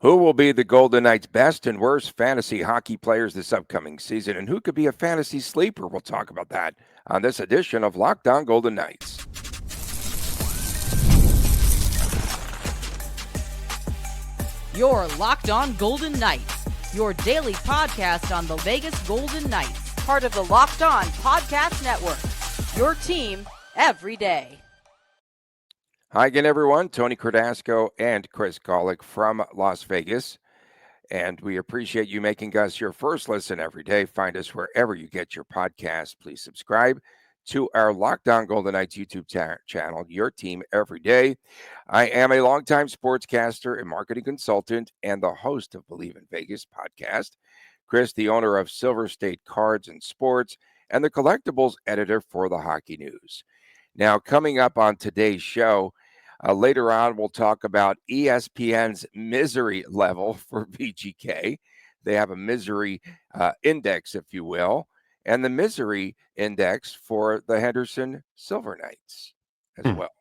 Who will be the Golden Knights' best and worst fantasy hockey players this upcoming season, and who could be a fantasy sleeper? We'll talk about that on this edition of Locked On Golden Knights. You're Locked On Golden Knights, your daily podcast on the Vegas Golden Knights, part of the Locked On Podcast Network, your team every day. Hi again, everyone. Tony Cardasco and Chris Golick from Las Vegas. And we appreciate you making us your first listen every day. Find us wherever you get your podcast. Please subscribe to our Locked On Golden Knights YouTube channel, your team every day. I am a longtime sportscaster and marketing consultant and the host of Believe in Vegas podcast. Chris, the owner of Silver State Cards and Sports and the collectibles editor for the Hockey News. Now, coming up on today's show, later on, we'll talk about ESPN's misery level for VGK. They have a misery index, if you will, and the misery index for the Henderson Silver Knights as well.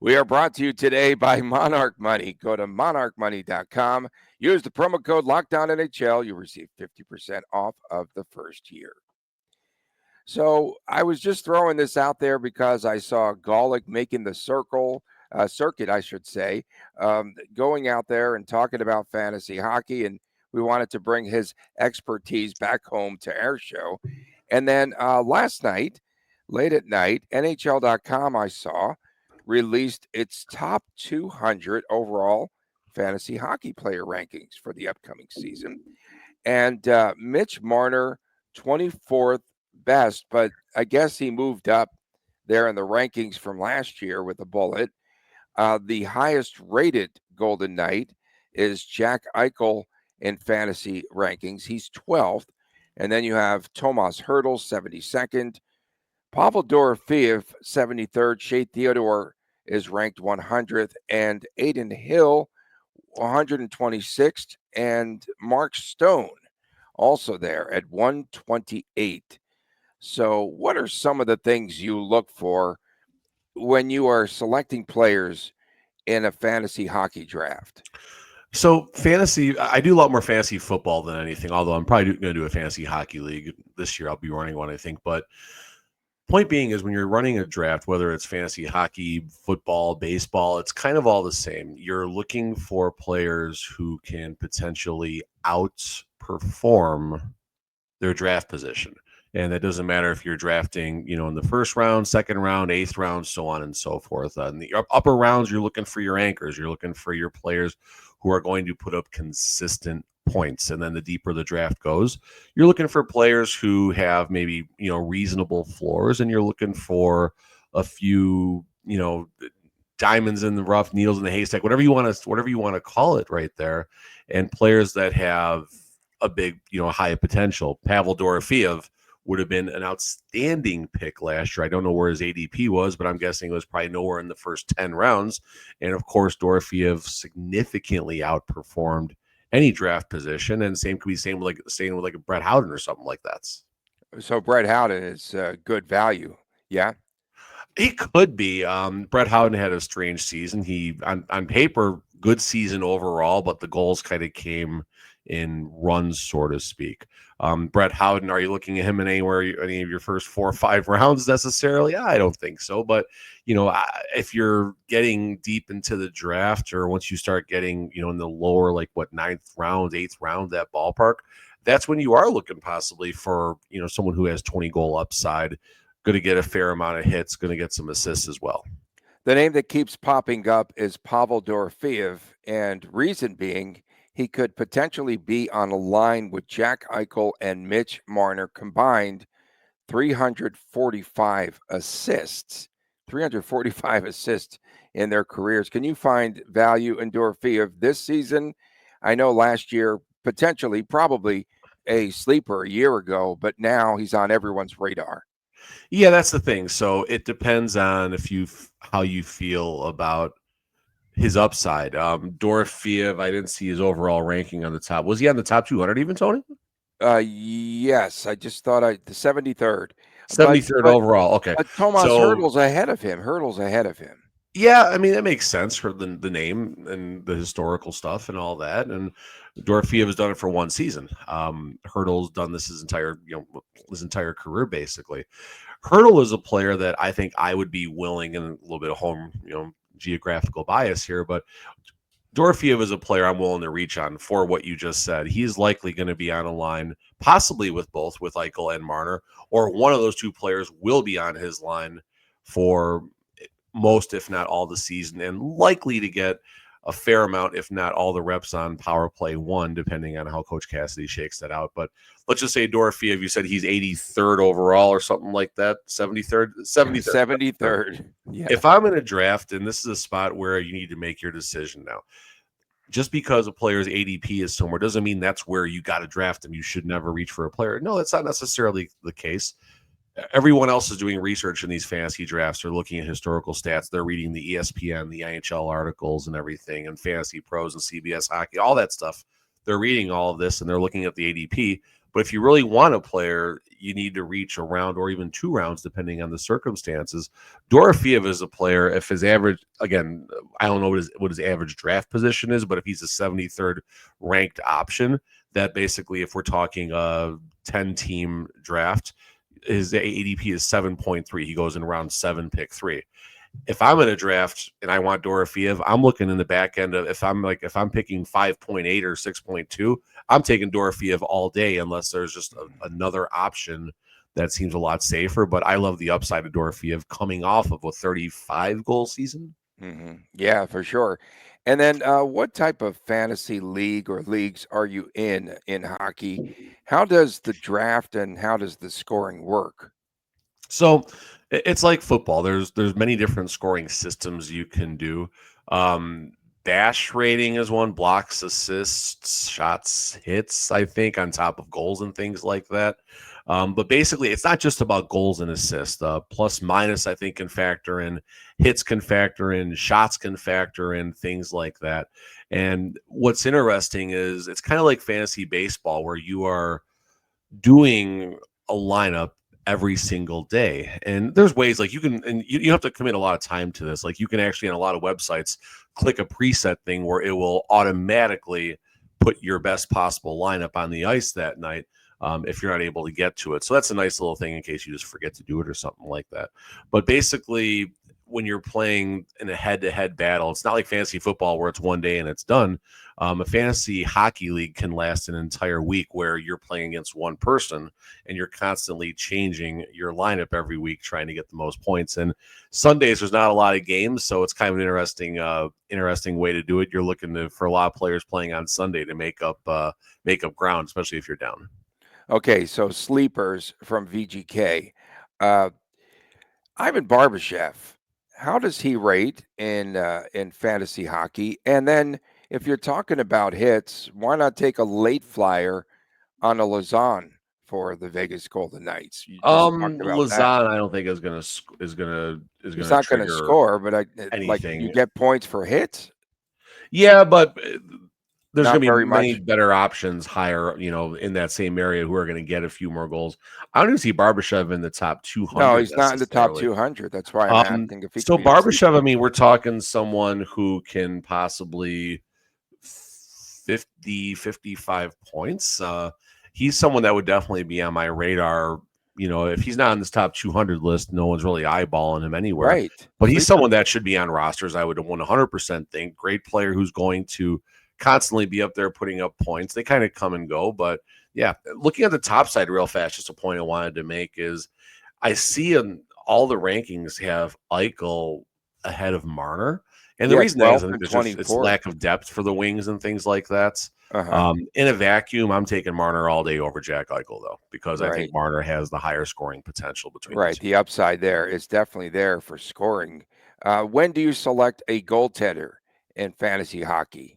We are brought to you today by Monarch Money. Go to monarchmoney.com. Use the promo code LOCKDOWNNHL. You'll receive 50% off of the first year. So I was just throwing this out there because I saw Golick making the circuit, I should say, going out there and talking about fantasy hockey, and we wanted to bring his expertise back home to our show. And then last night, late at night, NHL.com, I saw, released its top 200 overall fantasy hockey player rankings for the upcoming season. And Mitch Marner, 24th best, but I guess he moved up there in the rankings from last year with a bullet. The highest rated Golden Knight is Jack Eichel in fantasy rankings. He's 12th. And then you have Tomas Hertl, 72nd. Pavel Dorofeyev, 73rd. Shea Theodore is ranked 100th. And Aiden Hill, 126th. And Mark Stone also there at 128. So what are some of the things you look for when you are selecting players in a fantasy hockey draft? So fantasy, I do a lot more fantasy football than anything, although I'm probably going to do a fantasy hockey league this year. I'll be running one, I think. But point being is when you're running a draft, whether it's fantasy hockey, football, baseball, it's kind of all the same. You're looking for players who can potentially outperform their draft position. And that doesn't matter if you're drafting, in the first round, second round, eighth round, so on and so forth. In the upper rounds, you're looking for your anchors. You're looking for your players who are going to put up consistent points. And then the deeper the draft goes, you're looking for players who have maybe, reasonable floors. And you're looking for a few, diamonds in the rough, needles in the haystack, whatever you want to call it right there. And players that have a big, high potential. Pavel Dorofeyev would have been an outstanding pick last year. I don't know where his ADP was, but I'm guessing it was probably nowhere in the first 10 rounds. And of course, Dorofeyev significantly outperformed any draft position. And same could be same with like a Brett Howden or something like that. So Brett Howden is good value. Yeah. He could be. Brett Howden had a strange season. He on paper, good season overall, but the goals kind of came in runs, so to speak. Brett Howden, are you looking at him in any of your first 4 or 5 rounds necessarily? I don't think so. But, if you're getting deep into the draft or once you start getting, in the lower, like ninth round, 8th round, that ballpark, that's when you are looking possibly for, someone who has 20 goal upside, going to get a fair amount of hits, going to get some assists as well. The name that keeps popping up is Pavel Dorofeyev, and reason being, he could potentially be on a line with Jack Eichel and Mitch Marner combined 345 assists in their careers. Can you find value in Dorofeyev this season? I know last year, potentially, probably a sleeper a year ago, but now he's on everyone's radar. Yeah, that's the thing. So it depends on how you feel about his upside. Dorofeyev, I didn't see his overall ranking on the top. Was he on the top 200 even, Tony? Yes, I just thought the 73rd. 73rd overall. Okay. But Tomas Hertl's ahead of him. Yeah, I mean, that makes sense for the name and the historical stuff and all that. And Dorofeyev has done it for one season. Hurdle's done this his entire career basically. Hurdle is a player that I think I would be willing, and a little bit of home, geographical bias here, but Dorofeyev is a player I'm willing to reach on for what you just said. He's likely going to be on a line, possibly with both, with Eichel and Marner, or one of those two players will be on his line for most, if not all, the season, and likely to get a fair amount, if not all, the reps on power play one, depending on how Coach Cassidy shakes that out. But let's just say Dorofeyev, you said he's 83rd overall or something like that, 73rd, 73rd. 73rd. Yeah. If I'm in a draft, and this is a spot where you need to make your decision now, just because a player's ADP is somewhere doesn't mean that's where you got to draft him. You should never reach for a player. No, that's not necessarily the case. Everyone else is doing research in these fantasy drafts. They're looking at historical stats. They're reading the ESPN, the NHL articles and everything, and Fantasy Pros and CBS Hockey, all that stuff. They're reading all of this, and they're looking at the ADP. But if you really want a player, you need to reach a round or even 2 rounds, depending on the circumstances. Dorofeyev is a player, if his average, again, I don't know what his average draft position is, but if he's a 73rd ranked option, that basically, if we're talking a 10-team draft, his ADP is 7.3. He goes in round 7, pick 3. If I'm in a draft and I want Dorofeyev, I'm looking in the back end of if I'm picking 5.8 or 6.2, I'm taking Dorofeyev all day unless there's just another option that seems a lot safer. But I love the upside of Dorofeyev coming off of a 35 goal season. Mm-hmm. Yeah, for sure. And then, what type of fantasy league or leagues are you in hockey? How does the draft and how does the scoring work? So it's like football. There's many different scoring systems you can do. Dash rating is one, blocks, assists, shots, hits, I think, on top of goals and things like that. But basically, it's not just about goals and assists. Plus, minus, I think, can factor in. Hits can factor in. Shots can factor in. Things like that. And what's interesting is it's kind of like fantasy baseball where you are doing a lineup every single day. And there's ways like you can, and you have to commit a lot of time to this. Like you can actually on a lot of websites click a preset thing where it will automatically put your best possible lineup on the ice that night. If you're not able to get to it. So that's a nice little thing in case you just forget to do it or something like that. But basically, when you're playing in a head-to-head battle, it's not like fantasy football where it's one day and it's done. A fantasy hockey league can last an entire week where you're playing against one person and you're constantly changing your lineup every week trying to get the most points. And Sundays, there's not a lot of games, so it's kind of an interesting way to do it. You're looking for a lot of players playing on Sunday to make up ground, especially if you're down. Okay, so sleepers from VGK. Uh, Ivan Barbashev, how does he rate in fantasy hockey? And then if you're talking about hits, why not take a late flyer on a Lausanne for the Vegas Golden Knights? You just talked about that. Lausanne, I don't think is gonna He's not going to trigger score, but like anything. you get points for hits. Yeah, but there's Not going to very be many much. better options higher, in that same area who are going to get a few more goals. I don't even see Barbashev in the top 200. No, he's not in the top necessarily. 200. That's why I'm asking if he So could be a sleeper. Barbashev, I mean, we're talking someone who can possibly 50, 55 points. He's someone that would definitely be on my radar. If he's not on this top 200 list, no one's really eyeballing him anywhere. Right. But he's someone that should be on rosters. I would 100% think. Great player who's going to constantly be up there putting up points. They kind of come and go. But yeah, looking at the top side real fast, just a point I wanted to make is I see in all the rankings have Eichel ahead of Marner. And the reason that is, I think it's lack of depth for the wings and things like that. In a vacuum, I'm taking Marner all day over Jack Eichel, though, because I think Marner has the higher scoring potential between the two. The upside there is definitely there for scoring. When do you select a goaltender in fantasy hockey?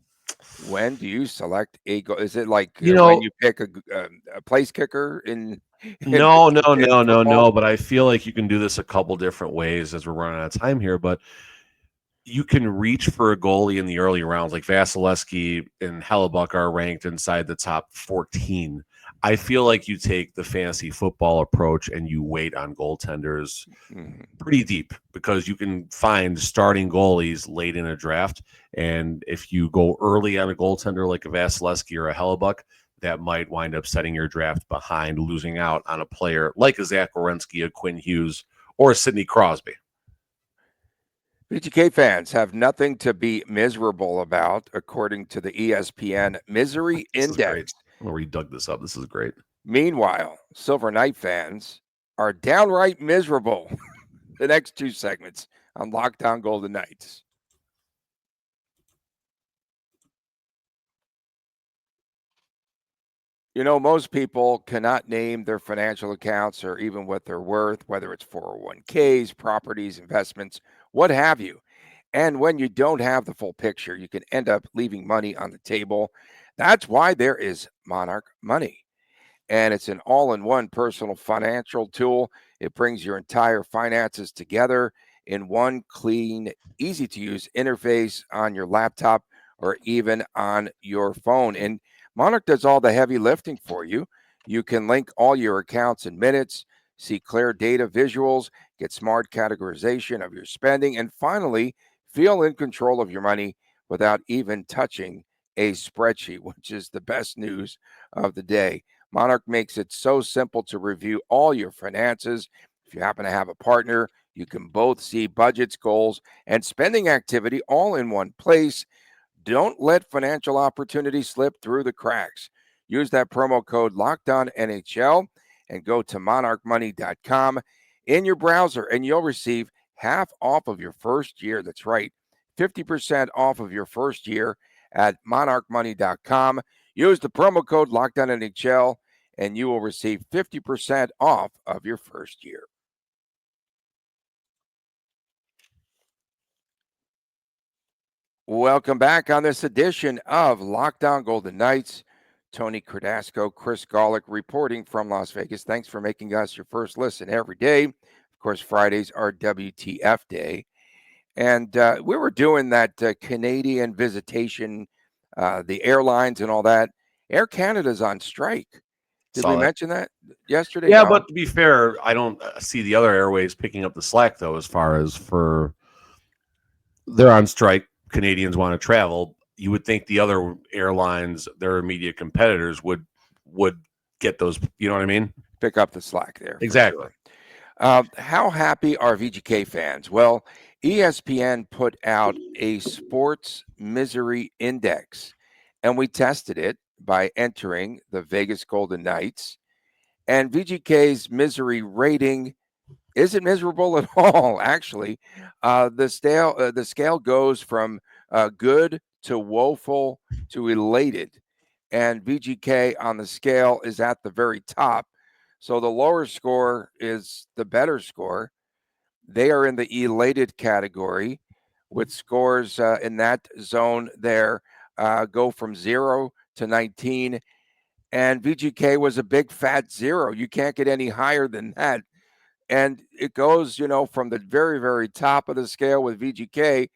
When do you select a goal? Is it like when you pick a place kicker in No. But I feel like you can do this a couple different ways as we're running out of time here. But you can reach for a goalie in the early rounds, like Vasilevsky and Hellebuck are ranked inside the top 14. I feel like you take the fantasy football approach and you wait on goaltenders pretty deep because you can find starting goalies late in a draft. And if you go early on a goaltender like a Vasilevsky or a Hellebuck, that might wind up setting your draft behind, losing out on a player like a Zach Werenski, a Quinn Hughes, or a Sidney Crosby. VGK fans have nothing to be miserable about, according to the ESPN Misery Index. I don't know where you dug this up. This is great. Meanwhile, Silver Knight fans are downright miserable. The next two segments on Locked On Golden Knights. You know, most people cannot name their financial accounts or even what they're worth, whether it's 401ks, properties, investments, what have you. And when you don't have the full picture, you can end up leaving money on the table. That's why there is Monarch Money. And it's an all-in-one personal financial tool. It brings your entire finances together in one clean, easy-to-use interface on your laptop or even on your phone. And Monarch does all the heavy lifting for you. You can link all your accounts in minutes, see clear data visuals, get smart categorization of your spending, and finally, feel in control of your money without even touching a spreadsheet, which is the best news of the day. Monarch makes it so simple to review all your finances. If you happen to have a partner, you can both see budgets, goals, and spending activity all in one place. Don't let financial opportunities slip through the cracks. Use that promo code LOCKEDONNHL and go to monarchmoney.com in your browser, and you'll receive half off of your first year. That's right, 50% off of your first year at monarchmoney.com. Use the promo code LOCKEDONNHL, and you will receive 50% off of your first year. Welcome back on this edition of Locked On Golden Knights. Tony Cardasco, Chris Golick reporting from Las Vegas. Thanks for making us your first listen every day. Of course, Fridays are WTF Day. And we were doing that Canadian visitation, the airlines and all that. Air Canada's on strike. Did we mention that yesterday? Yeah, no. But to be fair, I don't see the other airways picking up the slack, though, as far as for they're on strike. Canadians want to travel. You would think the other airlines, their immediate competitors, would get those. You know what I mean? Pick up the slack there. Exactly. Sure. How happy are VGK fans? Well, ESPN put out a sports misery index, and we tested it by entering the Vegas Golden Knights. And VGK's misery rating isn't miserable at all, actually. The scale goes from good to woeful to elated. And VGK on the scale is at the very top. So the lower score is the better score. They are in the elated category with scores in that zone there go from 0 to 19. And VGK was a big fat 0. You can't get any higher than that. And it goes, from the very, very top of the scale with VGK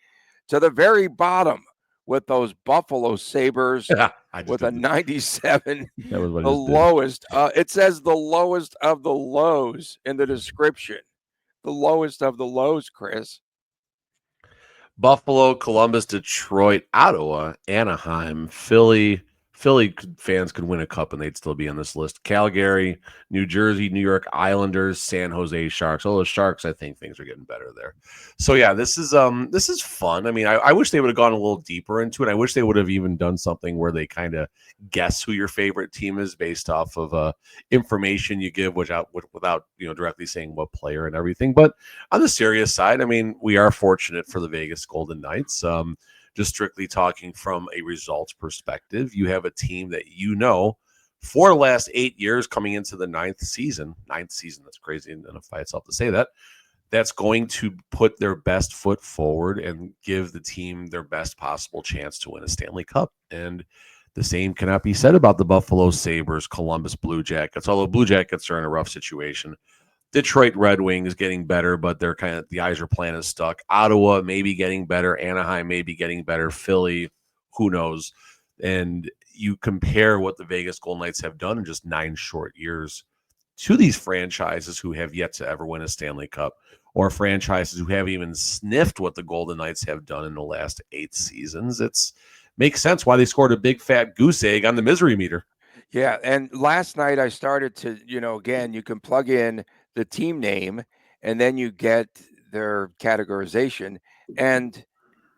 to the very bottom with those Buffalo Sabres with a 97. That was what the lowest. It says the lowest of the lows in the description. The lowest of the lows, Chris. Buffalo, Columbus, Detroit, Ottawa, Anaheim, Philly. Philly fans could win a cup and they'd still be on this list. Calgary, New Jersey, New York Islanders, San Jose Sharks. All those Sharks, I think things are getting better there. So yeah, this is fun. I mean, I wish they would have gone a little deeper into it. I wish they would have even done something where they kind of guess who your favorite team is based off of information you give, without directly saying what player and everything. But on the serious side, I mean, we are fortunate for the Vegas Golden Knights. Just strictly talking from a results perspective, you have a team that for the last 8 years coming into the ninth season, that's crazy enough by itself to say that, that's going to put their best foot forward and give the team their best possible chance to win a Stanley Cup. And the same cannot be said about the Buffalo Sabres, Columbus Blue Jackets, although Blue Jackets are in a rough situation. Detroit Red Wings getting better, but they're kind of the Yzer plan is stuck. Ottawa maybe getting better. Anaheim maybe getting better. Philly, who knows? And you compare what the Vegas Golden Knights have done in just 9 short years to these franchises who have yet to ever win a Stanley Cup, or franchises who haven't even sniffed what the Golden Knights have done in the last 8 seasons. It's makes sense why they scored a big fat goose egg on the misery meter. Yeah, and last night I started to, again, you can plug in the team name and then you get their categorization. And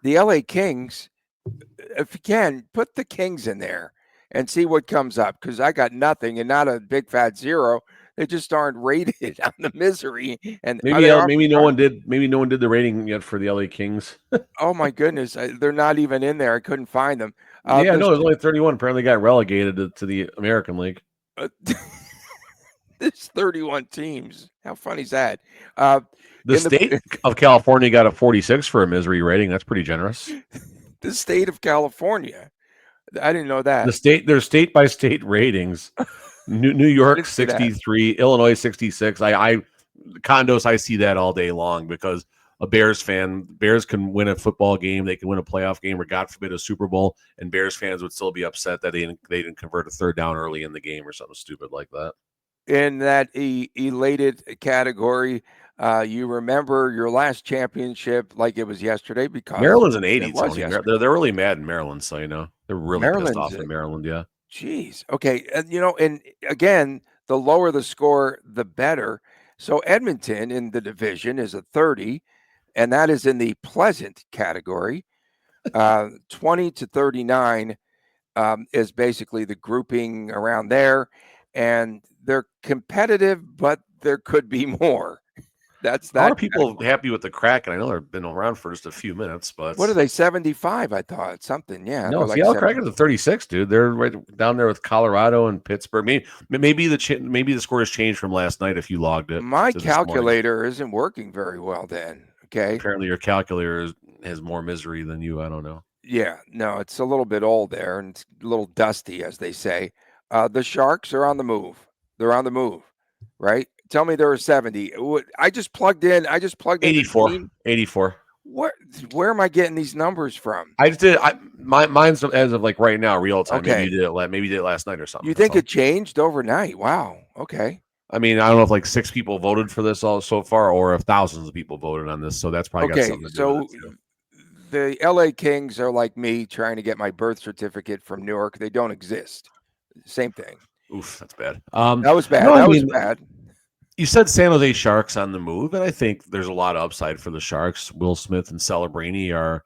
the LA Kings, if you can, put the Kings in there and see what comes up, because I got nothing and not a big fat zero. They just aren't rated on the misery. And are they Maybe no one did the rating yet for the LA Kings. Oh my goodness, they're not even in there. I couldn't find them. Yeah, no, there's only 31. Apparently, got relegated to the American League. There's 31 teams. How funny is that? The state of California got a 46 for a misery rating. That's pretty generous. The state of California. I didn't know that. There's state by state ratings. New York 63, Illinois 66. Condos, I see that all day long, because a Bears can win a football game, they can win a playoff game, or God forbid a Super Bowl, and Bears fans would still be upset that they didn't convert a third down early in the game or something stupid like that. In that elated category, you remember your last championship like it was yesterday, because Maryland's an 80, Tony. They're really mad in Maryland, so they're really pissed off in Maryland. Yeah. Jeez. Okay. And again, the lower the score, the better. So Edmonton in the division is a 30, and that is in the pleasant category. 20 to 39 is basically the grouping around there, and they're competitive, but there could be more. That's that. A lot of people happy with the Kraken. I know they've been around for just a few minutes, but what are they, 75? I thought something. Yeah. No, Seattle Kraken is 36, dude. They're right down there with Colorado and Pittsburgh. Maybe the score has changed from last night if you logged it. My calculator isn't working very well then. Okay. Apparently your calculator has more misery than you. I don't know. Yeah, no, it's a little bit old there, and it's a little dusty, as they say. The Sharks are on the move. They're on the move, right? Tell me there are 70. I just plugged in 84. 84. Where am I getting these numbers from? I just did. Mine's as of like right now, real time. Okay. Maybe you did it last night or something. You think it changed overnight? Wow. Okay. I mean, I don't know if like 6 people voted for this all so far, or if thousands of people voted on this. So that's probably got something to do with it. The LA Kings are like me trying to get my birth certificate from Newark. They don't exist. Same thing. Oof, that's bad. That was bad. That was bad. You said San Jose Sharks on the move, and I think there's a lot of upside for the Sharks. Will Smith and Celebrini are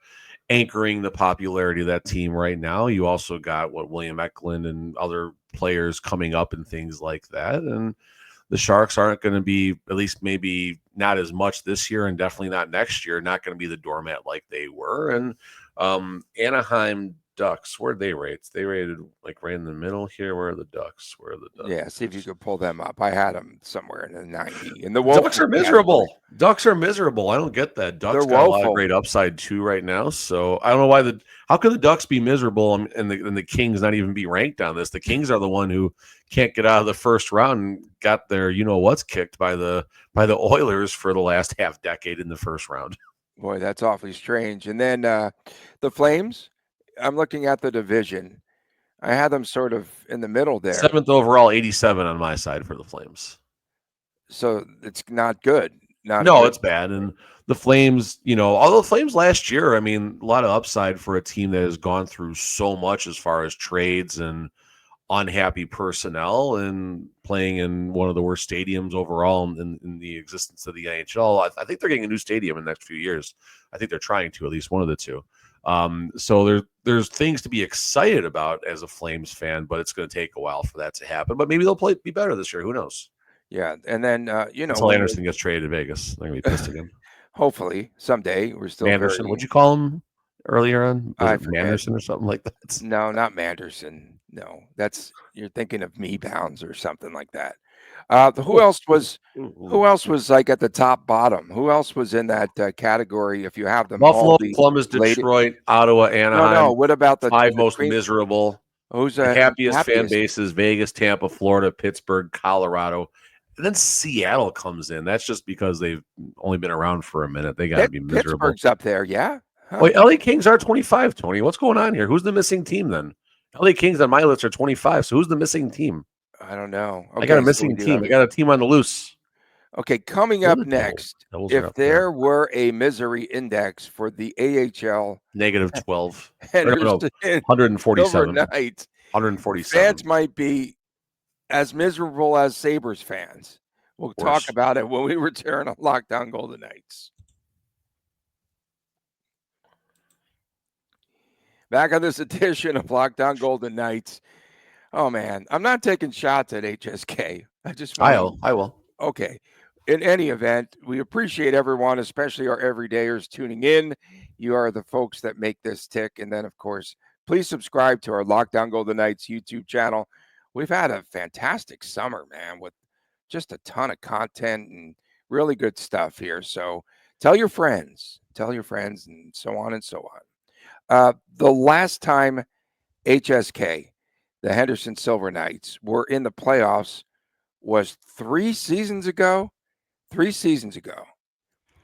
anchoring the popularity of that team right now. You also got William Eklund and other players coming up and things like that. And the Sharks aren't going to be, at least maybe not as much this year, and definitely not next year, not going to be the doormat like they were. And Anaheim Ducks, where they rate? They rated like right in the middle here. Where are the Ducks? Yeah, see if you could pull them up. I had them somewhere in the 90. And the Ducks are miserable. Ducks are miserable. I don't get that. Ducks got a lot of great upside too right now. So I don't know why how could the Ducks be miserable and the Kings not even be ranked on this? The Kings are the one who can't get out of the first round and got their what's kicked by the Oilers for the last half decade in the first round. Boy, that's awfully strange. And then the Flames. I'm looking at the division. I had them sort of in the middle there. 7th overall, 87 on my side for the Flames. So it's not good. It's bad. And the Flames, although the Flames last year, I mean, a lot of upside for a team that has gone through so much as far as trades and unhappy personnel and playing in one of the worst stadiums overall in the existence of the NHL. I think they're getting a new stadium in the next few years. I think they're trying to, at least one of the two. So there's things to be excited about as a Flames fan, but it's going to take a while for that to happen. But maybe they'll be better this year. Who knows? Yeah, and then until Anderson gets traded to Vegas, they're going to be pissed again. Hopefully, someday. We're still Anderson. What'd you call him earlier on? Manderson or something like that? No, not Manderson. No, you're thinking of Me Bounds or something like that. Who else was like at the top bottom? Who else was in that category? If you have them, Buffalo, Columbus, Detroit, Ottawa, Anaheim. No. What about the 5 most miserable? Who's the happiest fan bases? Vegas, Tampa, Florida, Pittsburgh, Colorado. And then Seattle comes in. That's just because they've only been around for a minute. They got to be miserable. Pittsburgh's up there, yeah. Wait, LA Kings are 25, Tony. What's going on here? Who's the missing team then? LA Kings on my list are 25. So who's the missing team? I don't know. I got a Okay, so we missing do team. have I got a team on the loose. okay, coming Who are up the Devils? next, Devils are if up there. there were a misery index for the AHL Negative 12. Or no, Henderson Silver 147. Knights, 147. fans might be as miserable as Sabres fans. We'll talk Worse. about it when we return on Lockdown Golden Knights. Back on this edition of Lockdown Golden Knights. Oh man, I'm not taking shots at HSK. I just want I will. okay. In any event, we appreciate everyone, especially our everydayers tuning in. You are the folks that make this tick. And then, of course, please subscribe to our Lockdown Golden Knights YouTube channel. We've had a fantastic summer, man, with just a ton of content and really good stuff here. So tell your friends, and so on and so on. The last time HSK, the Henderson Silver Knights, were in the playoffs was 3 seasons ago. 3 seasons ago.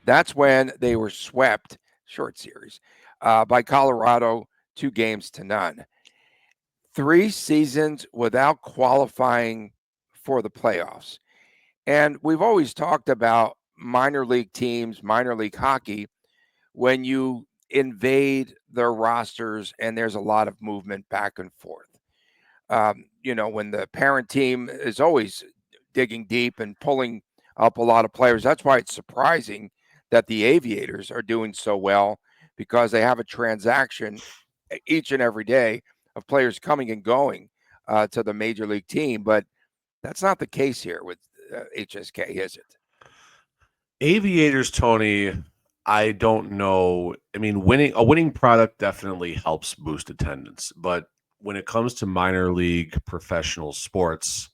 That's when they were swept, short series, by Colorado, 2-0. 3 seasons without qualifying for the playoffs. And we've always talked about minor league teams, minor league hockey, when you invade their rosters and there's a lot of movement back and forth. When the parent team is always digging deep and pulling up a lot of players. That's why it's surprising that the Aviators are doing so well, because they have a transaction each and every day of players coming and going to the major league team. But that's not the case here with HSK, is it? Aviators, Tony, I don't know. I mean, a winning product definitely helps boost attendance, but when it comes to minor league professional sports,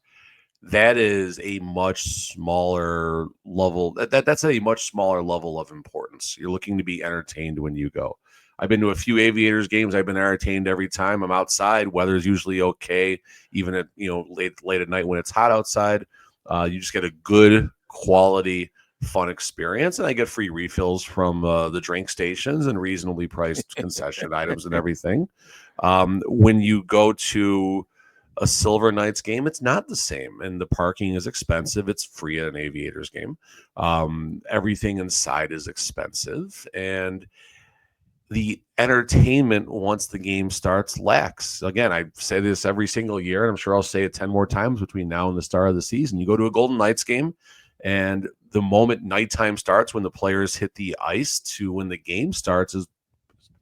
that is a much smaller level. That's a much smaller level of importance. You're looking to be entertained when you go. I've been to a few Aviators games. I've been entertained every time. I'm outside. Weather's usually okay, even at late at night when it's hot outside. You just get a good quality, fun experience, and I get free refills from the drink stations and reasonably priced concession items and everything. When you go to a Silver Knights game, it's not the same, and the parking is expensive. It's free at an Aviators game. Everything inside is expensive, and the entertainment once the game starts lacks. Again, I say this every single year, and I'm sure I'll say it 10 more times between now and the start of the season. You go to a Golden Knights game, and the moment nighttime starts, when the players hit the ice to when the game starts, is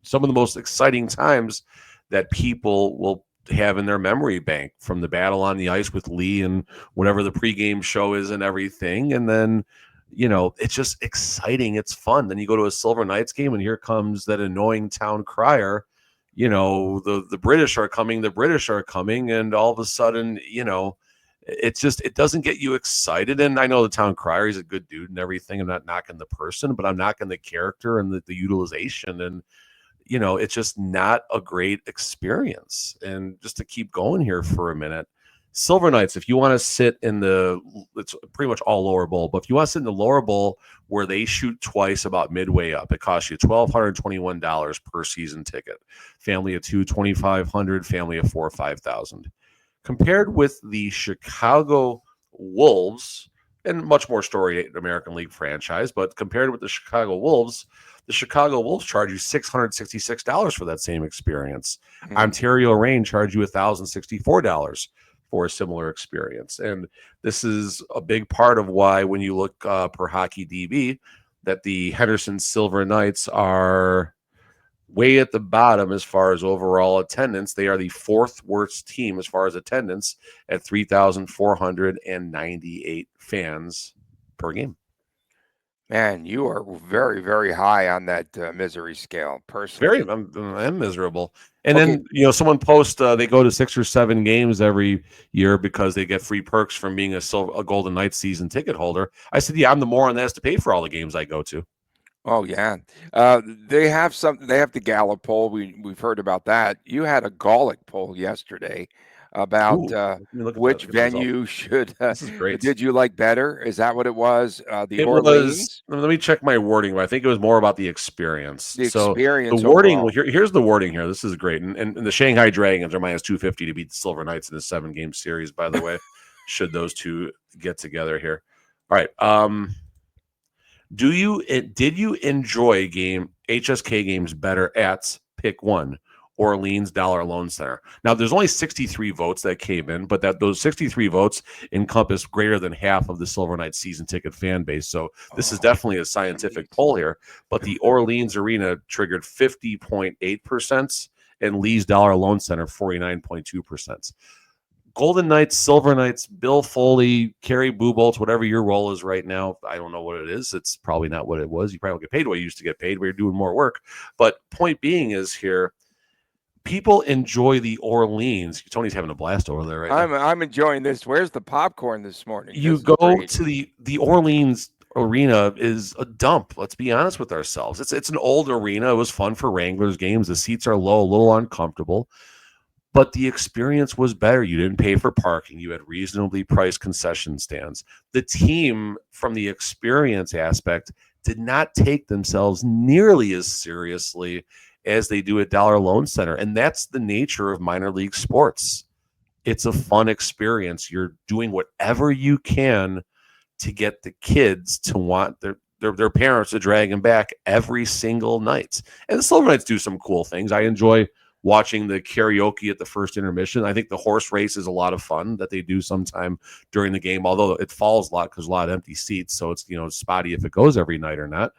some of the most exciting times that people will have in their memory bank, from the battle on the ice with Lee and whatever the pregame show is and everything. And then, it's just exciting. It's fun. Then you go to a Silver Knights game and here comes that annoying town crier. The British are coming. The British are coming. And all of a sudden, it doesn't get you excited. And I know the town crier, he's a good dude and everything. I'm not knocking the person, but I'm knocking the character and the utilization. And it's just not a great experience. And just to keep going here for a minute, Silver Knights, if you want to sit in it's pretty much all lower bowl, but if you want to sit in the lower bowl where they shoot twice about midway up, it costs you $1,221 per season ticket. Family of two, $2,500, family of four, $5,000. Compared with the Chicago Wolves, and much more storied American League franchise, but compared with the Chicago Wolves charge you $666 for that same experience. Mm-hmm. Ontario Reign charge you $1,064 for a similar experience. And this is a big part of why, when you look per Hockey DB, that the Henderson Silver Knights are way at the bottom as far as overall attendance. They are the fourth worst team as far as attendance at 3,498 fans per game. Man, you are very, very high on that misery scale, personally. I'm miserable. And then, someone posts they go to 6 or 7 games every year because they get free perks from being a Golden Knights season ticket holder. I said, yeah, I'm the moron that has to pay for all the games I go to. Oh yeah, they have something. They have the Gallup poll. We've heard about that. You had a Golic poll yesterday. about Ooh, let me look at which the result. venue should This is great. did you like better? Is that what it was? The It was. Orleans, Let me check my wording, but I think it was more about the experience. the So the experience wording. overall. Here's the wording here. This is great. And the Shanghai Dragons are -250 to beat the Silver Knights in a 7-game series. By the way, should those two get together here. All right. Did you enjoy HSK games better at pick one, Orleans Dollar Loan Center? Now there's only 63 votes that came in, but those 63 votes encompass greater than half of the Silver Knights season ticket fan base. So this is definitely a scientific poll here. But the Orleans Arena triggered 50.8% and Lee's Dollar Loan Center 49.2%. Golden Knights, Silver Knights, Bill Foley, Kerry Bubolts, whatever your role is right now. I don't know what it is. It's probably not what it was. You probably don't get paid what you used to get paid. We're doing more work. But point being is here, people enjoy the Orleans. Tony's having a blast over there right now. I'm enjoying this. Where's the popcorn this morning? You This is go great. to the Orleans Arena is a dump. Let's be honest with ourselves. It's an old arena. It was fun for Wranglers games. The seats are low, a little uncomfortable. But the experience was better. You didn't pay for parking. You had reasonably priced concession stands. The team, from the experience aspect, did not take themselves nearly as seriously as they do at Dollar Loan Center. And that's the nature of minor league sports. It's a fun experience. You're doing whatever you can to get the kids to want their parents to drag them back every single night. And the Silver Knights do some cool things. I enjoy watching the karaoke at the first intermission. I think the horse race is a lot of fun that they do sometime during the game, although it falls a lot because a lot of empty seats. So it's, spotty if it goes every night or not.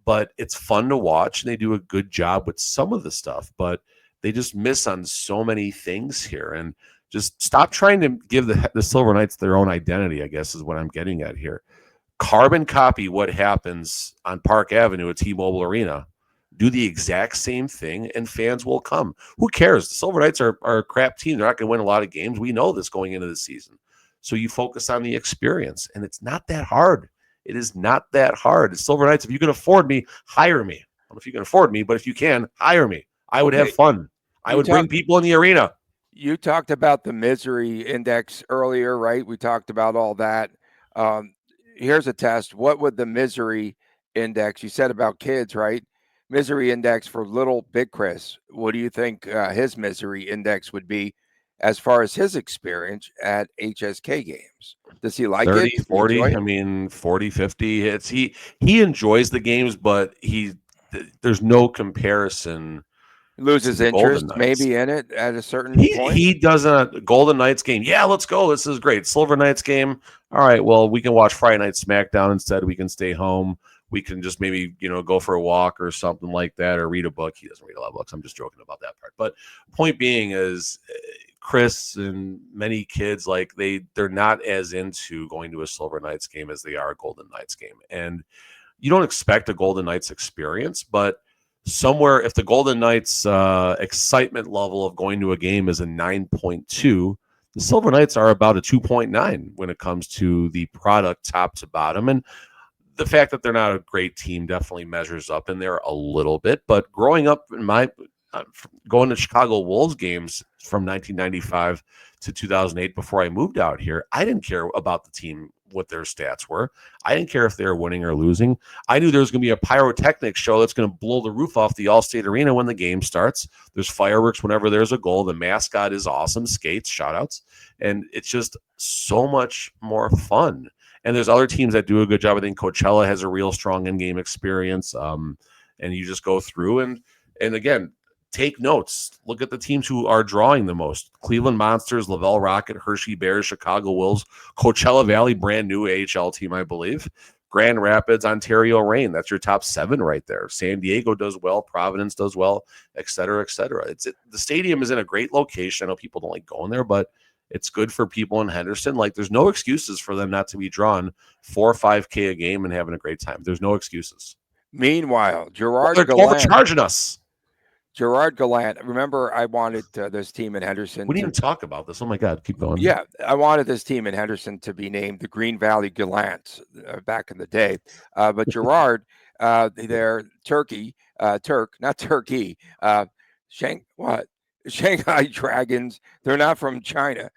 But it's fun to watch, and they do a good job with some of the stuff, but they just miss on so many things here. And just stop trying to give the Silver Knights their own identity, I guess is what I'm getting at here. Carbon copy what happens on Park Avenue at T-Mobile Arena. Do the exact same thing, and fans will come. Who cares? The Silver Knights are a crap team. They're not going to win a lot of games. We know this going into the season. So you focus on the experience, and it's not that hard. It is not that hard. The Silver Knights, if you can afford me, hire me. I don't know if you can afford me, but if you can, hire me. I would have fun. I would bring people in the arena. You talked about the misery index earlier, right? We talked about all that. Here's a test. What would the misery index, you said about kids, right? Misery index for little Big Chris. What do you think his misery index would be as far as his experience at HSK games? Does he like 30, it? 40, I mean 40, 50 hits. He enjoys the games, but there's no comparison. Loses interest maybe in it at a certain point. He does a Golden Knights game. Yeah, let's go. This is great. Silver Knights game. All right, well, we can watch Friday Night SmackDown instead. We can stay home. We can just maybe, go for a walk or something like that, or read a book. He doesn't read a lot of books. I'm just joking about that part. But point being is Chris and many kids, like they're not as into going to a Silver Knights game as they are a Golden Knights game. And you don't expect a Golden Knights experience, but somewhere if the Golden Knights excitement level of going to a game is a 9.2, the Silver Knights are about a 2.9 when it comes to the product top to bottom. And the fact that they're not a great team definitely measures up in there a little bit. But growing up in going to Chicago Wolves games from 1995 to 2008 before I moved out here, I didn't care about the team, what their stats were. I didn't care if they were winning or losing. I knew there was going to be a pyrotechnics show that's going to blow the roof off the Allstate Arena when the game starts. There's fireworks whenever there's a goal. The mascot is awesome. Skates, shout-outs. And it's just so much more fun. And there's other teams that do a good job. I think Coachella has a real strong in-game experience. And you just go through and again, take notes. Look at the teams who are drawing the most. Cleveland Monsters, Lavelle Rocket, Hershey Bears, Chicago Wolves, Coachella Valley, brand new AHL team, I believe. Grand Rapids, Ontario Reign. That's your top 7 right there. San Diego does well. Providence does well, et cetera, et cetera. The stadium is in a great location. I know people don't like going there, but it's good for people in Henderson. Like, there's no excuses for them not to be drawn 4 or 5K a game and having a great time. There's no excuses. Meanwhile, Gerard they're Gallant overcharging us. Gerard Gallant. Remember, I wanted this team in Henderson. We didn't even talk about this. Oh, my God. Keep going. Yeah, I wanted this team in Henderson to be named the Green Valley Gallants back in the day. But Gerard, they're Turk, not Turkey. What? Shanghai Dragons. They're not from China.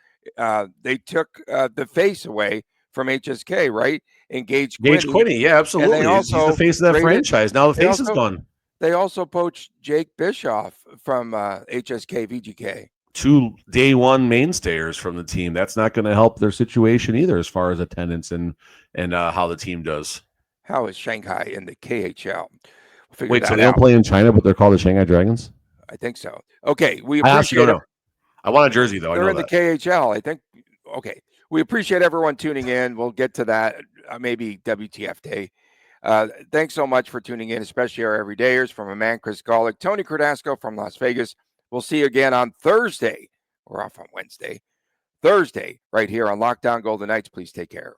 They took the face away from HSK, right? Engaged Gage Quinney. Quinney, yeah, absolutely. And they He's the also face of that traded- franchise. Now the they face is also- gone. They also poached Jake Bischoff from HSK VGK. 2 day one mainstayers from the team. That's not going to help their situation either, as far as attendance and how the team does. How is Shanghai in the KHL? We'll figure Wait, so that they don't out. play in China, but they're called the Shanghai Dragons? I think so. Okay, we I actually appreciate don't know. I want a jersey, though. I They're know in that. the KHL, I think. Okay, we appreciate everyone tuning in. We'll get to that maybe WTF Day. Thanks so much for tuning in, especially our everydayers. From a man, Chris Golick, Tony Cardasco from Las Vegas. We'll see you again on Thursday. We're off on Wednesday. Thursday, right here on Lockdown Golden Knights. Please take care.